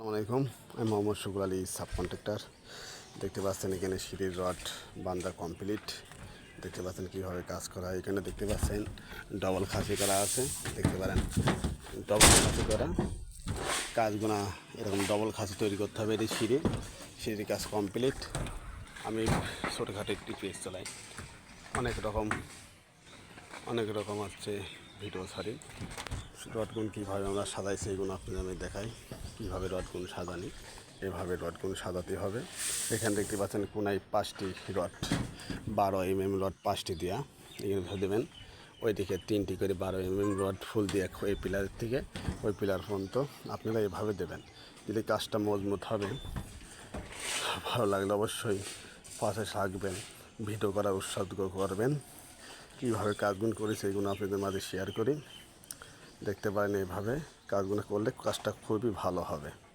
আসসালামাইকুম। আমি মোহাম্মদ শুকুর Ali, sub contractor. দেখতে পাচ্ছেন এখানে সিঁড়ির রড বান্ধা কমপ্লিট। দেখতে পাচ্ছেন কীভাবে কাজ করা হয়। এখানে দেখতে পাচ্ছেন ডবল খাসি করা আছে, দেখতে পারেন ডবল খাসি করা কাজগুলা এরকম ডবল খাসি তৈরি করতে হবে। এই সিঁড়ির কাজ কমপ্লিট। আমি ছোটোখাটো একটি পেজ চালাই, অনেক রকম হচ্ছে ভিডিও ছাড়ি। রডগুন কীভাবে আমরা সাজাই সেইগুলো আপনাদের আমি দেখাই কীভাবে রডগুন সাজানি। এভাবে রডগুন সাজাতে হবে। এখানে দেখতে পাচ্ছেন কোনায় 5টি রড, 12 mm রড 5টি দেওয়া। এখানে ধরে দেবেন ওইদিকে 3টি করে 12 mm রড ফুল দিয়ে এই পিলারের থেকে ওই পিলার পর্যন্ত আপনারা এভাবে দেবেন। যদি কাজটা মজবুত হবে। ভালো লাগলে অবশ্যই পাশে থাকবেন, ভিডিও করার উৎসাহ করবেন। কীভাবে কাজগুলো করি সেইগুলো আপনাদের মাঝে শেয়ার করি। দেখতে পারেন এইভাবে কাজগুলো করলে কাজটা খুবই ভালো হবে।